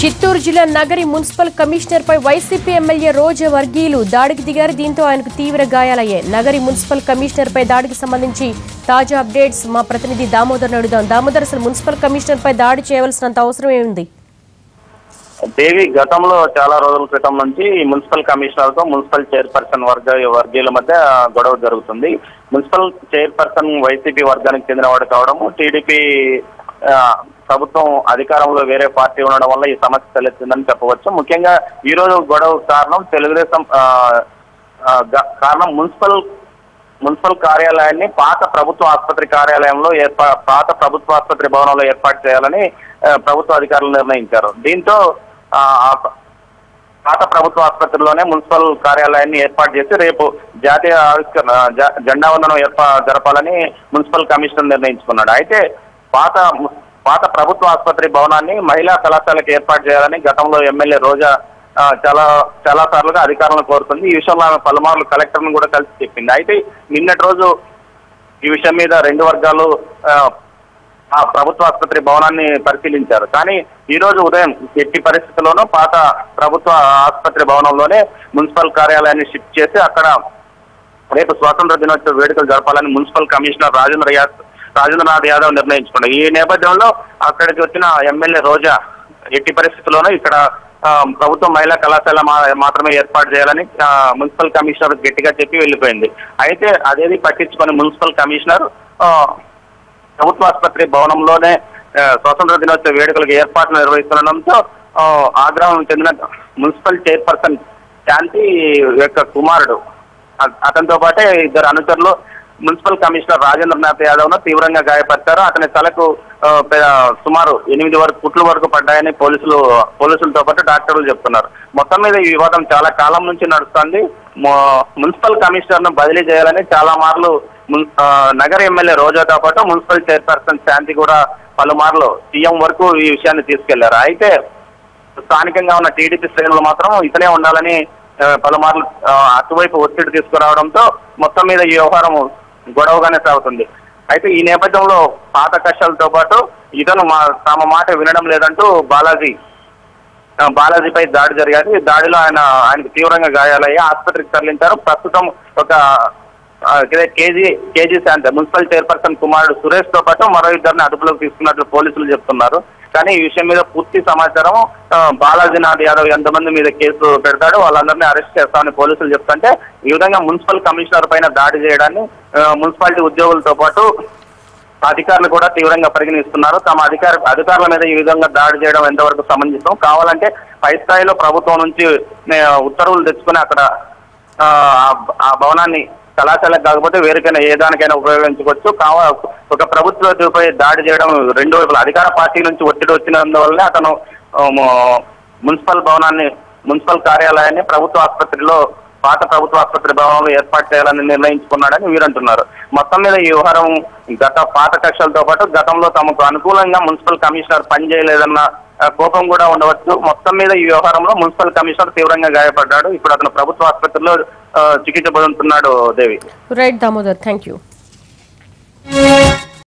చిత్తూరు జిల్లా Nagari municipal commissioner పై YCP MLA రోజా వర్గీయులు దాడికి దిగారు. దీంతో ఆయనకు తీవ్ర గాయాలయ్యాయి. నగరి మున్సిపల్ కమిషనర్ పై దాడికి సంబంధించి తాజా అప్డేట్స్ మా ప్రతినిధి దామోదర్ అడుగుదాం. దామోదర్, అసలు మున్సిపల్ కమిషనర్ పై దాడి చేయవలసినంత అవసరం ఏముంది? దేవి, గతంలో చాలా రోజుల క్రితం నుంచి మున్సిపల్ కమిషనర్ తో మున్సిపల్ చైర్పర్సన్ వర్గీయుల మధ్య గొడవ జరుగుతుంది. మున్సిపల్ చైర్పర్సన్ వైసీపీ వర్గానికి చెందినవాడు కావడము, టీడీపీ ప్రభుత్వం అధికారంలో వేరే పార్టీ ఉండడం వల్ల ఈ సమస్య తలెత్తిందని చెప్పవచ్చు. ముఖ్యంగా ఈ రోజు గొడవ కారణం తెలుగుదేశం మున్సిపల్ కార్యాలయాన్ని పాత ప్రభుత్వ ఆసుపత్రి కార్యాలయంలో పాత ప్రభుత్వ ఆసుపత్రి భవనంలో ఏర్పాటు చేయాలని ప్రభుత్వ అధికారులు నిర్ణయించారు. దీంతో పాత ప్రభుత్వ ఆసుపత్రిలోనే మున్సిపల్ కార్యాలయాన్ని ఏర్పాటు చేసి రేపు జాతీయ జెండా వందనం జరపాలని మున్సిపల్ కమిషనర్ నిర్ణయించుకున్నాడు. అయితే పాత ప్రభుత్వ ఆసుపత్రి భవనాన్ని మహిళా కళాశాలకు ఏర్పాటు చేయాలని గతంలో ఎమ్మెల్యే రోజా చాలా సార్లుగా అధికారులను కోరుతుంది. ఈ విషయంలో ఆమె పలుమార్లు కలెక్టర్ను కూడా కలిసి చెప్పింది. అయితే నిన్నటి రోజు ఈ విషయం మీద రెండు వర్గాలు ఆ ప్రభుత్వ ఆసుపత్రి భవనాన్ని పరిశీలించారు. కానీ ఈ రోజు ఉదయం ఎట్టి పరిస్థితుల్లోనూ పాత ప్రభుత్వ ఆసుపత్రి భవనంలోనే మున్సిపల్ కార్యాలయాన్ని షిఫ్ట్ చేసి అక్కడ రేపు స్వాతంత్ర దినోత్సవ వేడుకలు జరపాలని మున్సిపల్ కమిషనర్ రాజేంద్రనాథ్ యాదవ్ నిర్ణయించుకున్నారు. ఈ నేపథ్యంలో అక్కడికి వచ్చిన ఎమ్మెల్యే రోజా ఎట్టి పరిస్థితుల్లోనూ ఇక్కడ ప్రభుత్వ మహిళా కళాశాల మాత్రమే ఏర్పాటు చేయాలని మున్సిపల్ కమిషనర్ గట్టిగా చెప్పి వెళ్ళిపోయింది. అయితే అదేది పట్టించుకొని మున్సిపల్ కమిషనర్ ప్రభుత్వ ఆసుపత్రి భవనంలోనే స్వాతంత్ర దినోత్సవ వేడుకలకు ఏర్పాట్లు నిర్వహిస్తుండడంతో ఆగ్రహం చెందిన మున్సిపల్ చైర్పర్సన్ శాంతి యొక్క కుమారుడు అతనితో పాటే ఇద్దరు అనుచరులు మున్సిపల్ కమిషనర్ రాజేంద్రనాథ్ యాదవ్ ను తీవ్రంగా గాయపరిచారు. అతని తలకు సుమారు 8 కుట్లు వరకు పడ్డాయని పోలీసులతో పాటు డాక్టర్లు చెప్తున్నారు. మొత్తం మీద ఈ వివాదం చాలా కాలం నుంచి నడుస్తుంది. మున్సిపల్ కమిషనర్ ను బదిలీ చేయాలని చాలా మార్లు నగర ఎమ్మెల్యే రోజాతో పాటు మున్సిపల్ చైర్పర్సన్ శాంతి కూడా పలుమార్లు సీఎం వరకు ఈ విషయాన్ని తీసుకెళ్లారు. అయితే స్థానికంగా ఉన్న టీడీపీ శ్రేణులు మాత్రం ఇతనే ఉండాలని పలుమార్లు అటువైపు ఒత్తిడి తీసుకురావడంతో మొత్తం మీద ఈ వ్యవహారం గొడవగానే సాగుతుంది. అయితే ఈ నేపథ్యంలో పాత కష్టాలతో పాటు ఇతను తమ మాట వినడం లేదంటూ బాలాజీపై దాడి జరిగారు. ఈ దాడిలో ఆయనకు తీవ్రంగా గాయాలయ్యి ఆసుపత్రికి తరలించారు. ప్రస్తుతం ఒక కేజీ శాంతి మున్సిపల్ చైర్పర్సన్ కుమారుడు సురేష్ తో పాటు మరో ఇద్దరిని అదుపులోకి తీసుకున్నట్లు పోలీసులు చెప్తున్నారు. కానీ ఈ విషయం మీద పూర్తి సమాచారం బాలాజీనాథ్ యాదవ్ ఎంతమంది మీద కేసు పెడతాడో వాళ్ళందరినీ అరెస్ట్ చేస్తామని పోలీసులు చెప్తుంటే ఈ విధంగా మున్సిపల్ కమిషనర్ పైన దాడి చేయడాన్ని మున్సిపాలిటీ ఉద్యోగులతో పాటు అధికారులు కూడా తీవ్రంగా పరిగణిస్తున్నారు. తమ అధికారుల మీద ఈ విధంగా దాడి చేయడం ఎంతవరకు సమంజసం, కావాలంటే పై స్థాయిలో ప్రభుత్వం నుంచి ఉత్తర్వులు తెచ్చుకుని అక్కడ ఆ భవనాన్ని కళాశాలకు కాకపోతే వేరేకైనా ఏ దానికైనా ఉపయోగించుకోవచ్చు. ఒక ప్రభుత్వంపై దాడి చేయడం రెండు వైపుల అధికార పార్టీ నుంచి ఒత్తిడి వచ్చినందువల్లనే అతను మున్సిపల్ కార్యాలయాన్ని పాత ప్రభుత్వ ఆసుపత్రి భవనంలో ఏర్పాటు చేయాలని నిర్ణయించుకున్నాడని వీరంటున్నారు. మొత్తం మీద ఈ వ్యవహారం పాత కక్షలతో పాటు గతంలో తమకు అనుకూలంగా మున్సిపల్ కమిషనర్ పనిచేయలేదన్న కోపం కూడా ఉండవచ్చు. మొత్తం మీద ఈ వ్యవహారంలో మున్సిపల్ కమిషనర్ తీవ్రంగా గాయపడ్డాడు. ఇప్పుడు అతను ప్రభుత్వ ఆసుపత్రిలో చికిత్స పొందుతున్నాడు. Devi. Right Damodar, thank you.